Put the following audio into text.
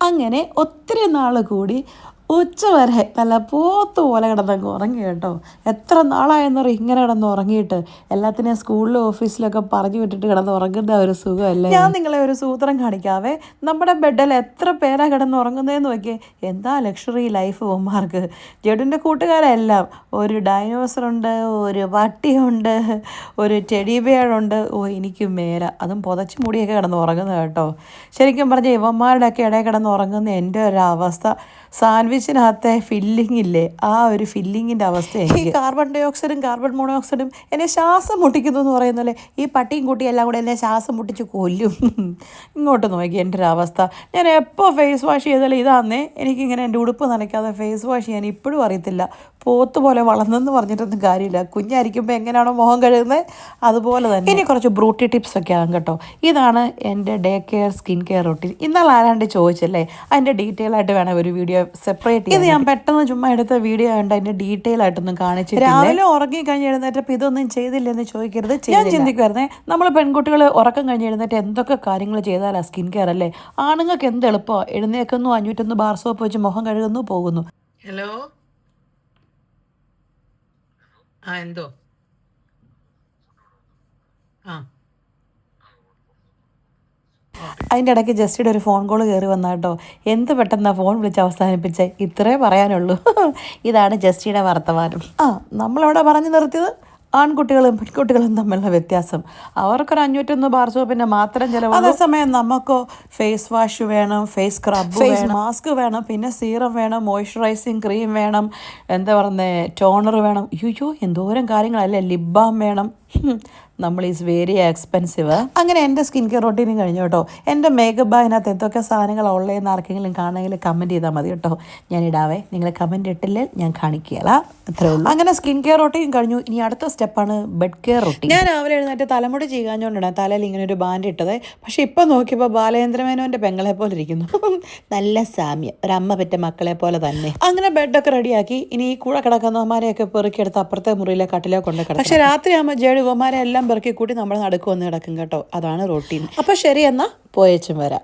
അങ്ങനെ ഒത്തിരി നാൾ കൂടി ഉച്ചവരെ നല്ല പോത്ത് പോലെ കിടന്നങ്ങ് ഉറങ്ങി കേട്ടോ. എത്ര നാളായെന്നറിയും ഇങ്ങനെ കിടന്ന് ഉറങ്ങിയിട്ട്. എല്ലാത്തിനെയും സ്കൂളിലും ഓഫീസിലൊക്കെ പറഞ്ഞു വിട്ടിട്ട് കിടന്ന് ഉറങ്ങുന്ന ഒരു സുഖമല്ലേ. ഞാൻ നിങ്ങളെ ഒരു സൂത്രം കാണിക്കാവേ. നമ്മുടെ ബെഡിൽ എത്ര പേരാ കിടന്ന് ഉറങ്ങുന്നതെന്ന് നോക്കിയേ. എന്താ ലക്ഷറി ലൈഫ് ഉമ്മാർക്ക്. ജഡുവിൻ്റെ കൂട്ടുകാരെല്ലാം ഒരു ഡൈനോസറുണ്ട്, ഒരു പട്ടിയുണ്ട്, ഒരു ടെഡി ബിയറുണ്ട്. എനിക്ക് മേല അതും പുതച്ച് മുടിയൊക്കെ കിടന്ന് ഉറങ്ങുന്നത് കേട്ടോ. ശരിക്കും പറഞ്ഞാൽ ഇവന്മാരുടെയൊക്കെ ഇടയിൽ കിടന്ന് ഉറങ്ങുന്ന എൻ്റെ ഒരു അവസ്ഥ, സാൻഡ്വിച്ചിനകത്തെ ഫില്ലിംഗ് ഇല്ലേ, ആ ഒരു ഫില്ലിങ്ങിൻ്റെ അവസ്ഥ. ഈ കാർബൺ ഡൈ ഓക്സൈഡും കാർബൺ മോണോക്സൈഡും എന്നെ ശ്വാസം മുട്ടിക്കുന്നു എന്ന് പറയുന്നല്ലേ. ഈ പട്ടിയും കുട്ടിയും എല്ലാം കൂടെ എന്നെ ശ്വാസം മുട്ടിച്ച് കൊല്ലും. ഇങ്ങോട്ട് നോക്കി എൻ്റെ ഒരു അവസ്ഥ. ഞാൻ എപ്പോൾ ഫേസ് വാഷ് ചെയ്താലും ഇതാന്നേ. എനിക്കിങ്ങനെ എൻ്റെ ഉടുപ്പ് നനയ്ക്കാതെ ഫേസ് വാഷ് ചെയ്യാൻ ഇപ്പോഴും അറിയത്തില്ല. പോത്ത് പോലെ വളർന്നെന്ന് പറഞ്ഞിട്ടൊന്നും കാര്യമില്ല. കുഞ്ഞായിരിക്കുമ്പോൾ എങ്ങനെയാണോ മുഖം കഴുകുന്നത് അതുപോലെ തന്നെ. ഇനി കുറച്ച് ബ്രൂട്ടി ടിപ്സ് ഒക്കെ ആകും കേട്ടോ. ഇതാണ് എൻ്റെ day care skin care routine. ഇന്നലെ ആരാണ്ട് ചോദിച്ചല്ലേ, അതിൻ്റെ ഡീറ്റെയിൽ ആയിട്ട് വേണം ഒരു വീഡിയോ സെപ്പറേറ്റ്. ഇത് ഞാൻ പെട്ടെന്ന് ചുമ്മാ എടുത്ത വീഡിയോ ആയതുകൊണ്ട് അതിൻ്റെ ഡീറ്റെയിൽ ആയിട്ടൊന്നും കാണിച്ചില്ല. രാവിലെ ഉറങ്ങി കഴിഞ്ഞ് എഴുന്നേറ്റപ്പോൾ ഇതൊന്നും ചെയ്തില്ലെന്ന് ചോദിക്കരുത്. ഞാൻ ചിന്തിക്കുമായിരുന്നേ, നമ്മൾ പെൺകുട്ടികൾ ഉറക്കം കഴിഞ്ഞ് എഴുന്നേറ്റ് എന്തൊക്കെ കാര്യങ്ങൾ ചെയ്താലാ സ്കിൻ കെയർ അല്ലേ. ആണുങ്ങൾക്ക് എന്ത് എളുപ്പമാണ്. എഴുന്നേക്കുന്നു, 501 ബാർ സോപ്പ് വെച്ച് മുഖം കഴുകുന്നു, പോകുന്നു. ഹലോ, എന്തോ അതിൻ്റെ ഇടയ്ക്ക് ജസ്റ്റിയുടെ ഒരു ഫോൺ കോൾ കയറി വന്ന കേട്ടോ. എന്ത് പെട്ടെന്നാണ് ഫോൺ വിളിച്ച് അവസാനിപ്പിച്ചേ. ഇത്രേ പറയാനുള്ളൂ. ഇതാണ് ജസ്റ്റിയുടെ വർത്തമാനം. നമ്മളവിടെ പറഞ്ഞു നിർത്തിയത് ആൺകുട്ടികളും പെൺകുട്ടികളും തമ്മിലുള്ള വ്യത്യാസം. അവർക്കൊരു 501 ബാർ സോപ്പിൻ്റെ മാത്രം ചിലവ്. അതേസമയം നമുക്കോ ഫേസ് വാഷ് വേണം, ഫേസ് സ്ക്രബ് വേണം, മാസ്ക് വേണം, പിന്നെ സീറം വേണം, മോയ്സ്ചറൈസിങ് ക്രീം വേണം, എന്താ പറയുന്നത്, ടോണർ വേണം. അയ്യോ എന്തോരം കാര്യങ്ങളല്ലേ. ലിപ് ബാം വേണം. നമ്മൾ ഈസ് വെരി എക്സ്പെൻസീവ്. അങ്ങനെ എൻ്റെ സ്കിൻ കെയർ റൊട്ടീനും കഴിഞ്ഞു കേട്ടോ. എൻ്റെ മേക്കപ്പ് ബാഗിനകത്ത് എന്തൊക്കെ സാധനങ്ങളാണ് ഉള്ളതെന്ന് ആർക്കെങ്കിലും കാണണമെങ്കിൽ കമൻറ്റ് ചെയ്താൽ മതി കേട്ടോ. ഞാൻ ഇടാവേ. നിങ്ങൾ കമൻറ്റ് ഇട്ടില്ലേ ഞാൻ കാണിക്കുകയില്ല. അത്രേ ഉള്ളൂ. അങ്ങനെ സ്കിൻ കെയർ റൊട്ടീൻ കഴിഞ്ഞു. ഇനി അടുത്ത സ്റ്റെപ്പാണ് ബെഡ് കെയർ റൊട്ടീൻ. ഞാൻ രാവിലെ എഴുന്നേറ്റ് തലമുടി ചെയ്യാഞ്ഞുകൊണ്ടാണ് തലയിൽ ഇങ്ങനെ ഒരു ബാൻഡ് ഇട്ടത്. പക്ഷേ ഇപ്പം നോക്കിയപ്പോൾ ബാലചന്ദ്രമേനോൻ്റെ പെങ്ങളെ പോലെ ഇരിക്കുന്നു. നല്ല സാമ്യം, ഒരമ്മ പെറ്റ മക്കളെ പോലെ തന്നെ. അങ്ങനെ ബെഡൊക്കെ റെഡിയാക്കി. ഇനി ഈ കൂടെ കിടക്കുന്നവന്മാരെയൊക്കെ പെറുക്കിയെടുത്ത് അപ്പുറത്തെ മുറിയിലെ കട്ടിലോ കൊണ്ട് കിടക്കും. പക്ഷേ രാത്രിയാകുമ്പോൾ ജഡുവന്മാരെ എല്ലാം പെറുക്കി കൂട്ടി നമ്മൾ നടുക്ക് വന്ന് കിടക്കും കേട്ടോ. അതാണ് റൊട്ടീൻ. അപ്പോൾ ശരി, എന്നാൽ പോയേച്ചും വരാം.